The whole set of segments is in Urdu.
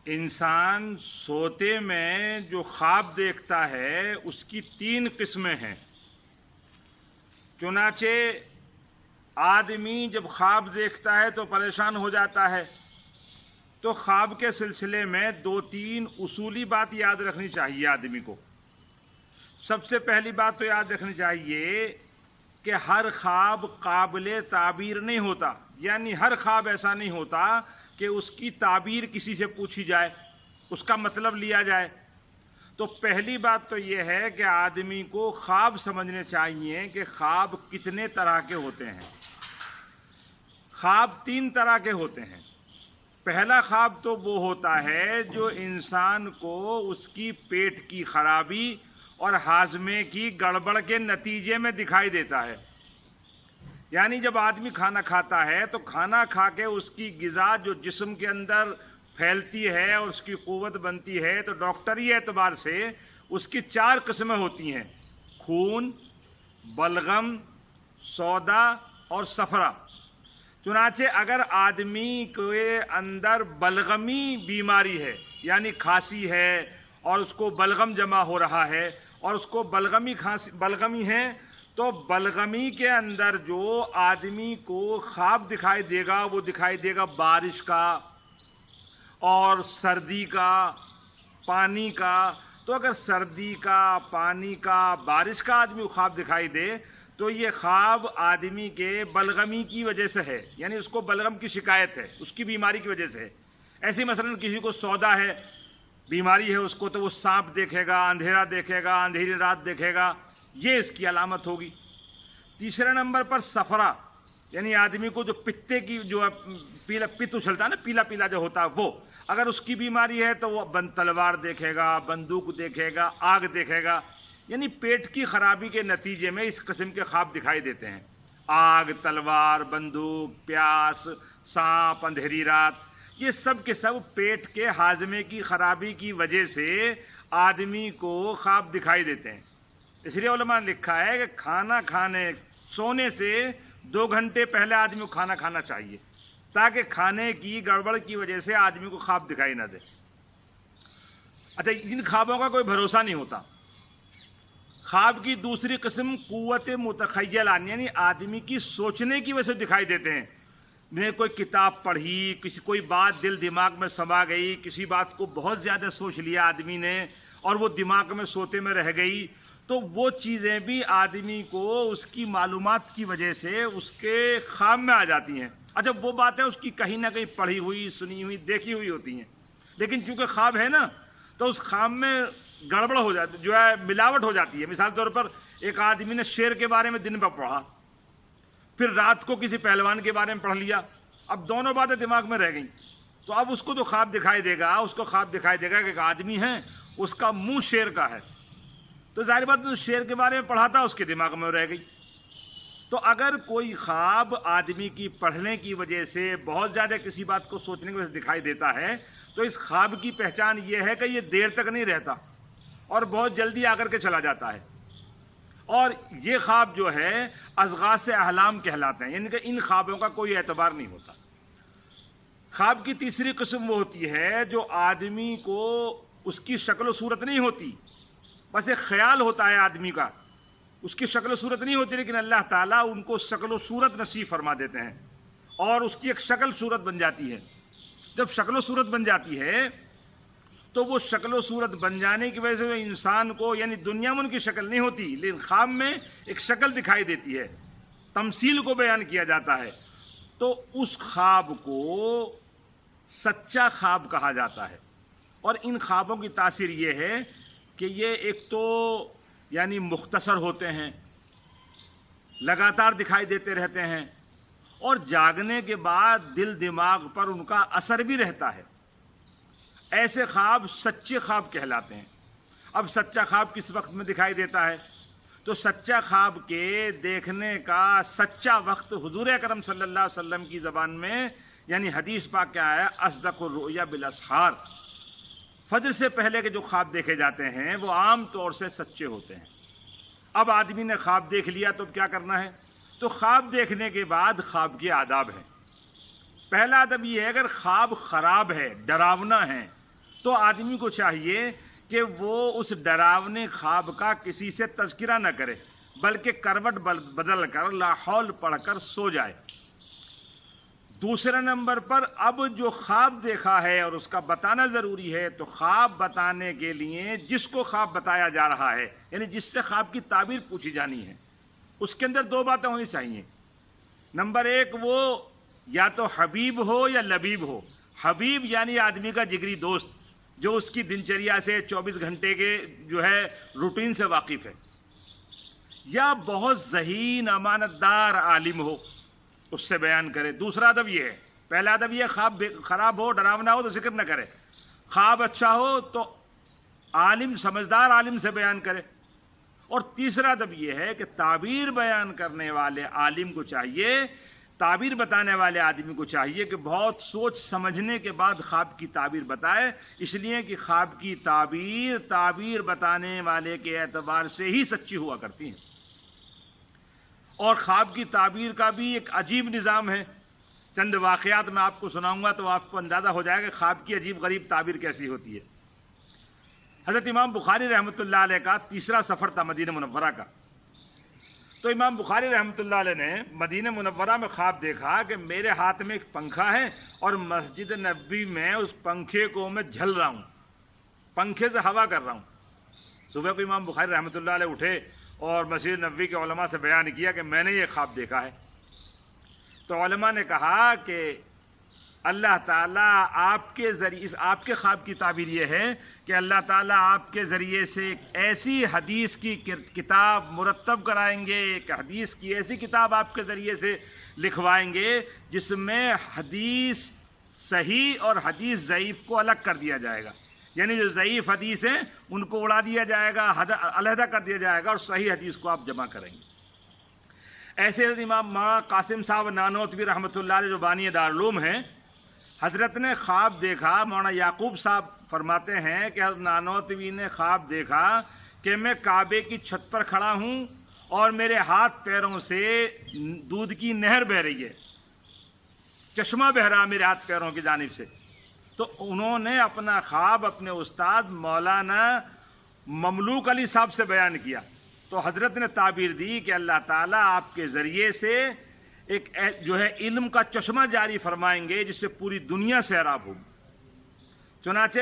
انسان سوتے میں جو خواب دیکھتا ہے اس کی 3 قسمیں ہیں۔ چنانچہ آدمی جب خواب دیکھتا ہے تو پریشان ہو جاتا ہے، تو خواب کے سلسلے میں 2-3 اصولی بات یاد رکھنی چاہیے آدمی کو۔ سب سے پہلی بات تو یاد رکھنی چاہیے کہ ہر خواب قابل تعبیر نہیں ہوتا، یعنی ہر خواب ایسا نہیں ہوتا کہ اس کی تعبیر کسی سے پوچھی جائے، اس کا مطلب لیا جائے۔ تو پہلی بات تو یہ ہے کہ آدمی کو خواب سمجھنے چاہیے کہ خواب کتنے طرح کے ہوتے ہیں۔ خواب 3 طرح کے ہوتے ہیں۔ پہلا خواب تو وہ ہوتا ہے جو انسان کو اس کی پیٹ کی خرابی اور ہاضمے کی گڑبڑ کے نتیجے میں دکھائی دیتا ہے۔ یعنی جب آدمی کھانا کھاتا ہے تو کھانا کھا کے اس کی غذا جو جسم کے اندر پھیلتی ہے اور اس کی قوت بنتی ہے، تو ڈاکٹری اعتبار سے اس کی 4 قسمیں ہوتی ہیں: خون، بلغم، سودا اور صفرا۔ چنانچہ اگر آدمی کے اندر بلغمی بیماری ہے، یعنی کھانسی ہے اور اس کو بلغم جمع ہو رہا ہے اور اس کو بلغمی ہے، تو بلغمی کے اندر جو آدمی کو خواب دکھائی دے گا وہ دکھائی دے گا بارش کا اور سردی کا، پانی کا۔ تو اگر سردی کا، پانی کا، بارش کا آدمی کو خواب دکھائی دے تو یہ خواب آدمی کے بلغمی کی وجہ سے ہے، یعنی اس کو بلغم کی شکایت ہے، اس کی بیماری کی وجہ سے ہے۔ ایسے مثلا کسی کو سودا ہے، بیماری ہے اس کو، تو وہ سانپ دیکھے گا، اندھیرا دیکھے گا، اندھیری رات دیکھے گا، یہ اس کی علامت ہوگی۔ تیسرے نمبر پر صفرا، یعنی آدمی کو جو پتے کی جو پیلا پت اچھلتا ہے نا، پیلا پیلا جو ہوتا ہے وہ، اگر اس کی بیماری ہے تو وہ تلوار دیکھے گا، بندوق دیکھے گا، آگ دیکھے گا۔ یعنی پیٹ کی خرابی کے نتیجے میں اس قسم کے خواب دکھائی دیتے ہیں: آگ، تلوار، بندوق، پیاس، سانپ، اندھیری رات۔ یہ سب کے سب پیٹ کے ہاضمے کی خرابی کی وجہ سے آدمی کو خواب دکھائی دیتے ہیں۔ اس لیے علماء نے لکھا ہے کہ کھانا کھانے، سونے سے 2 گھنٹے پہلے آدمی کو کھانا کھانا چاہیے، تاکہ کھانے کی گڑبڑ کی وجہ سے آدمی کو خواب دکھائی نہ دے۔ اچھا، ان خوابوں کا کوئی بھروسہ نہیں ہوتا۔ خواب کی دوسری قسم قوت متخیلہ، یعنی آدمی کی سوچنے کی وجہ سے دکھائی دیتے ہیں۔ میں نے کوئی کتاب پڑھی، کوئی بات دل دماغ میں سما گئی، کسی بات کو بہت زیادہ سوچ لیا آدمی نے اور وہ دماغ میں سوتے میں رہ گئی، تو وہ چیزیں بھی آدمی کو اس کی معلومات کی وجہ سے اس کے خواب میں آ جاتی ہیں۔ اچھا، وہ باتیں اس کی کہیں نہ کہیں پڑھی ہوئی، سنی ہوئی، دیکھی ہوئی ہوتی ہیں، لیکن چونکہ خواب ہے نا، تو اس خواب میں گڑبڑ ہو جاتی، جو ہے ملاوٹ ہو جاتی ہے۔ مثال طور پر ایک آدمی نے شیر کے بارے میں دن میں پڑھا، پھر رات کو کسی پہلوان کے بارے میں پڑھ لیا، اب دونوں باتیں دماغ میں رہ گئیں، تو اب اس کو جو خواب دکھائی دے گا، اس کو خواب دکھائی دے گا کہ ایک آدمی ہے، اس کا منہ شیر کا ہے، تو ظاہر بات ہے شیر کے بارے میں پڑھا تھا اس کے دماغ میں رہ گئی۔ تو اگر کوئی خواب آدمی کی پڑھنے کی وجہ سے، بہت زیادہ کسی بات کو سوچنے کی وجہ سے دکھائی دیتا ہے، تو اس خواب کی پہچان یہ ہے کہ یہ دیر تک نہیں رہتا اور بہت جلدی آ کر کے چلا جاتا ہے، اور یہ خواب جو ہے اضغاث احلام کہلاتے ہیں، یعنی کہ ان خوابوں کا کوئی اعتبار نہیں ہوتا۔ خواب کی تیسری قسم وہ ہوتی ہے جو آدمی کو اس کی شکل و صورت نہیں ہوتی، بس ایک خیال ہوتا ہے آدمی کا، اس کی شکل و صورت نہیں ہوتی، لیکن اللہ تعالیٰ ان کو شکل و صورت نصیب فرما دیتے ہیں اور اس کی ایک شکل صورت بن جاتی ہے۔ جب شکل و صورت بن جاتی ہے تو وہ شکل و صورت بن جانے کی وجہ سے انسان کو، یعنی دنیا میں ان کی شکل نہیں ہوتی لیکن خواب میں ایک شکل دکھائی دیتی ہے، تمثیل کو بیان کیا جاتا ہے، تو اس خواب کو سچا خواب کہا جاتا ہے۔ اور ان خوابوں کی تاثیر یہ ہے کہ یہ ایک تو یعنی مختصر ہوتے ہیں، لگاتار دکھائی دیتے رہتے ہیں، اور جاگنے کے بعد دل دماغ پر ان کا اثر بھی رہتا ہے۔ ایسے خواب سچے خواب کہلاتے ہیں۔ اب سچا خواب کس وقت میں دکھائی دیتا ہے؟ تو سچا خواب کے دیکھنے کا سچا وقت حضور اکرم صلی اللہ علیہ وسلم کی زبان میں، یعنی حدیث پاک کیا ہے، اصدق الرؤیا بالاسحار، فجر سے پہلے کے جو خواب دیکھے جاتے ہیں وہ عام طور سے سچے ہوتے ہیں۔ اب آدمی نے خواب دیکھ لیا تو کیا کرنا ہے؟ تو خواب دیکھنے کے بعد خواب کے آداب ہیں۔ پہلا ادب یہ ہے، اگر خواب خراب ہے، ڈراونا ہے، تو آدمی کو چاہیے کہ وہ اس ڈراونے خواب کا کسی سے تذکرہ نہ کرے، بلکہ کروٹ بدل کر لا حول پڑھ کر سو جائے۔ دوسرے نمبر پر اب جو خواب دیکھا ہے اور اس کا بتانا ضروری ہے، تو خواب بتانے کے لیے جس کو خواب بتایا جا رہا ہے، یعنی جس سے خواب کی تعبیر پوچھی جانی ہے، اس کے اندر دو باتیں ہونی چاہیے۔ نمبر ایک، وہ یا تو حبیب ہو یا لبیب ہو۔ حبیب یعنی آدمی کا جگری دوست جو اس کی دن چریا سے 24 گھنٹے کے جو ہے روٹین سے واقف ہے، یا بہت ذہین امانت دار عالم ہو، اس سے بیان کرے۔ دوسرا ادب یہ ہے، پہلا ادب یہ خواب خراب ہو، ڈراونا ہو تو ذکر نہ کرے، خواب اچھا ہو تو عالم سمجھدار عالم سے بیان کرے۔ اور تیسرا ادب یہ ہے کہ تعبیر بیان کرنے والے عالم کو چاہیے، تعبیر بتانے والے آدمی کو چاہیے کہ بہت سوچ سمجھنے کے بعد خواب کی تعبیر بتائے، اس لیے کہ خواب کی تعبیر بتانے والے کے اعتبار سے ہی سچی ہوا کرتی ہیں۔ اور خواب کی تعبیر کا بھی ایک عجیب نظام ہے، چند واقعات میں آپ کو سناؤں گا تو آپ کو اندازہ ہو جائے گا خواب کی عجیب غریب تعبیر کیسی ہوتی ہے۔ حضرت امام بخاری رحمۃ اللہ علیہ کا تیسرا سفر تھا مدینہ منورہ کا، تو امام بخاری رحمۃ اللہ علیہ نے مدینہ منورہ میں خواب دیکھا کہ میرے ہاتھ میں ایک پنکھا ہے اور مسجد نبوی میں اس پنکھے کو میں جھل رہا ہوں، پنکھے سے ہوا کر رہا ہوں۔ صبح کو امام بخاری رحمۃ اللہ علیہ اٹھے اور مسجد نبوی کے علماء سے بیان کیا کہ میں نے یہ خواب دیکھا ہے۔ تو علماء نے کہا کہ اللہ تعالیٰ آپ کے ذریعے، آپ کے خواب کی تعبیر یہ ہے کہ اللہ تعالیٰ آپ کے ذریعے سے ایک ایسی حدیث کی کتاب مرتب کرائیں گے، ایک حدیث کی ایسی کتاب آپ کے ذریعے سے لکھوائیں گے جس میں حدیث صحیح اور حدیث ضعیف کو الگ کر دیا جائے گا، یعنی جو ضعیف حدیث ہیں ان کو اڑا دیا جائے گا، علیحدہ کر دیا جائے گا، اور صحیح حدیث کو آپ جمع کریں گے۔ ایسے امام قاسم صاحب نانوتوی رحمۃ اللہ علیہ جو بانی دارالعلوم ہیں، حضرت نے خواب دیکھا، مولانا یعقوب صاحب فرماتے ہیں کہ حضرت نانوتوی نے خواب دیکھا کہ میں کعبے کی چھت پر کھڑا ہوں اور میرے ہاتھ پیروں سے دودھ کی نہر بہہ رہی ہے، چشمہ بہہ رہا میرے ہاتھ پیروں کی جانب سے۔ تو انہوں نے اپنا خواب اپنے استاد مولانا مملوک علی صاحب سے بیان کیا، تو حضرت نے تعبیر دی کہ اللہ تعالیٰ آپ کے ذریعے سے ایک جو ہے علم کا چشمہ جاری فرمائیں گے جس سے پوری دنیا سیراب ہوگی۔ چنانچہ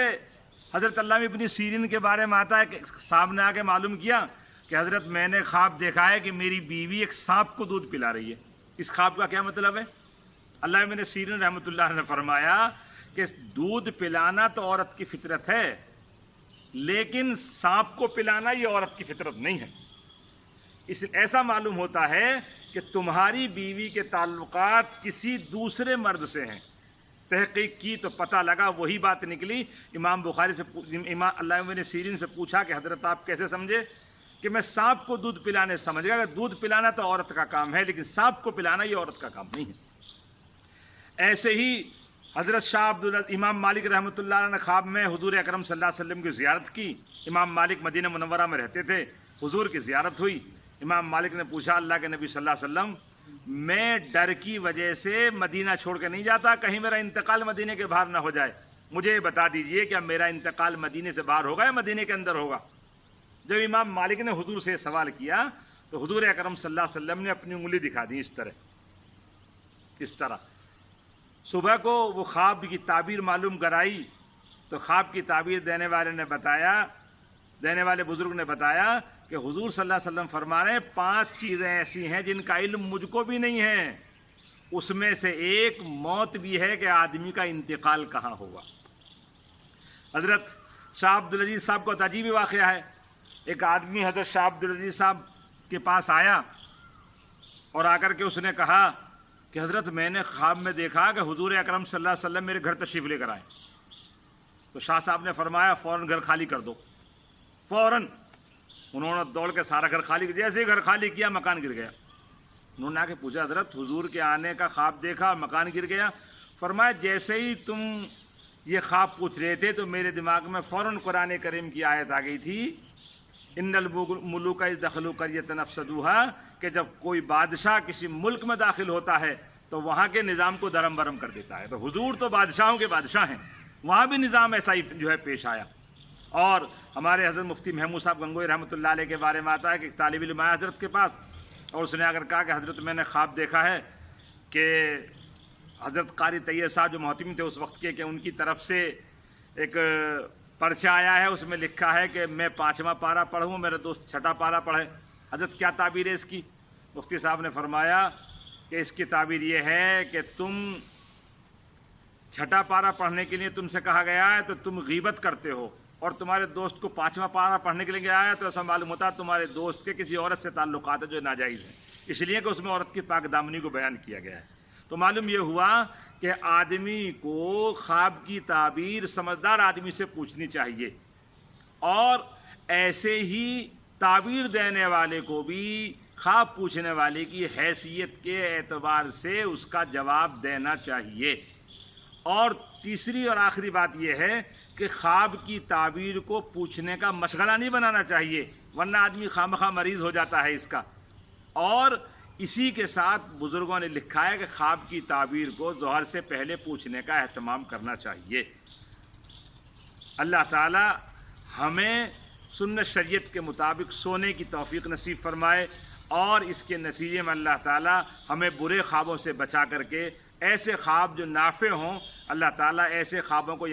حضرت علامہ ابن سیرین کے بارے میں آتا ہے کہ صاحب نے آگے معلوم کیا کہ حضرت میں نے خواب دیکھا ہے کہ میری بیوی ایک سانپ کو دودھ پلا رہی ہے۔ اس خواب کا کیا مطلب ہے؟ علامہ ابن سیرین رحمۃ اللہ نے فرمایا کہ دودھ پلانا تو عورت کی فطرت ہے، لیکن سانپ کو پلانا یہ عورت کی فطرت نہیں ہے۔ اس ایسا معلوم ہوتا ہے کہ تمہاری بیوی کے تعلقات کسی دوسرے مرد سے ہیں۔ تحقیق کی تو پتہ لگا وہی بات نکلی۔ امام بخاری سے امام علامہ ابن سیرین سے پوچھا کہ حضرت آپ کیسے سمجھے؟ کہ میں سانپ کو دودھ پلانے سمجھ گیا کہ دودھ پلانا تو عورت کا کام ہے، لیکن سانپ کو پلانا یہ عورت کا کام نہیں ہے۔ ایسے ہی حضرت شاہ امام مالک رحمۃ اللہ علیہ نے خواب میں حضور اکرم صلی اللہ علیہ وسلم کی زیارت کی۔ امام مالک مدینہ منورہ میں رہتے تھے، حضور کی زیارت ہوئی۔ امام مالک نے پوچھا اللہ کے نبی صلی اللہ علیہ وسلم، میں ڈر کی وجہ سے مدینہ چھوڑ کے نہیں جاتا، کہیں میرا انتقال مدینے کے باہر نہ ہو جائے، مجھے یہ بتا دیجئے کہ میرا انتقال مدینے سے باہر ہوگا یا مدینے کے اندر ہوگا۔ جب امام مالک نے حضور سے سوال کیا تو حضور اکرم صلی اللہ علیہ وسلم نے اپنی انگلی دکھا دی اس طرح۔ صبح کو وہ خواب کی تعبیر معلوم کرائی تو خواب کی تعبیر دینے والے بزرگ نے بتایا کہ حضور صلی اللہ علیہ وسلم فرما رہے ہیں 5 چیزیں ایسی ہیں جن کا علم مجھ کو بھی نہیں ہے، اس میں سے ایک موت بھی ہے کہ آدمی کا انتقال کہاں ہوگا۔ حضرت شاہ عبدالعزیز صاحب کو عجیب واقعہ ہے۔ ایک آدمی حضرت شاہ عبدالعزیز صاحب کے پاس آیا اور آ کر کے اس نے کہا کہ حضرت میں نے خواب میں دیکھا کہ حضور اکرم صلی اللہ علیہ وسلم میرے گھر تشریف لے کر آئے۔ تو شاہ صاحب نے فرمایا فوراً گھر خالی کر دو۔ فوراً انہوں نے دوڑ کے سارا گھر خالی کیا، جیسے ہی گھر خالی کیا مکان گر گیا۔ انہوں نے آ کے پوچھا حضرت حضور کے آنے کا خواب دیکھا مکان گر گیا؟ فرمایا جیسے ہی تم یہ خواب پوچھ رہے تھے تو میرے دماغ میں فوراً قرآن کریم کی آیت آ گئی تھی، ان الملوک اذ دخلوا قریۃ افسدوها، کہ جب کوئی بادشاہ کسی ملک میں داخل ہوتا ہے تو وہاں کے نظام کو درم برم کر دیتا ہے۔ تو حضور تو بادشاہوں کے بادشاہ ہیں، وہاں بھی نظام ایسا ہی جو ہے پیش آیا. اور ہمارے حضرت مفتی محمود صاحب گنگوئی رحمۃ اللہ علیہ کے بارے میں آتا ہے کہ ایک طالب علم آیا حضرت کے پاس اور اس نے اگر کہا کہ حضرت میں نے خواب دیکھا ہے کہ حضرت قاری طیب صاحب جو محتم تھے اس وقت کے کہ ان کی طرف سے ایک پرچہ آیا ہے, اس میں لکھا ہے کہ میں 5واں پارہ پڑھوں, میرے دوست 6واں پارہ پڑھے. حضرت کیا تعبیر ہے اس کی؟ مفتی صاحب نے فرمایا کہ اس کی تعبیر یہ ہے کہ تم 6واں پارہ پڑھنے کے لیے تم سے کہا گیا ہے تو تم غیبت کرتے ہو, اور تمہارے دوست کو 5واں پارہ پڑھنے کے لیے گیا ہے تو ایسا معلوم ہوتا ہے تمہارے دوست کے کسی عورت سے تعلقات ہیں جو ناجائز ہیں, اس لیے کہ اس میں عورت کی پاک دامنی کو بیان کیا گیا ہے. تو معلوم یہ ہوا کہ آدمی کو خواب کی تعبیر سمجھدار آدمی سے پوچھنی چاہیے, اور ایسے ہی تعبیر دینے والے کو بھی خواب پوچھنے والے کی حیثیت کے اعتبار سے اس کا جواب دینا چاہیے. اور تیسری اور آخری بات یہ ہے کہ خواب کی تعبیر کو پوچھنے کا مشغلہ نہیں بنانا چاہیے, ورنہ آدمی خواہ مریض ہو جاتا ہے اس کا. اور اسی کے ساتھ بزرگوں نے لکھا ہے کہ خواب کی تعبیر کو ظہر سے پہلے پوچھنے کا اہتمام کرنا چاہیے. اللہ تعالی ہمیں سنت شریعت کے مطابق سونے کی توفیق نصیب فرمائے, اور اس کے نتیجے میں اللہ تعالی ہمیں برے خوابوں سے بچا کر کے ایسے خواب جو نافع ہوں, اللہ تعالی ایسے خوابوں کو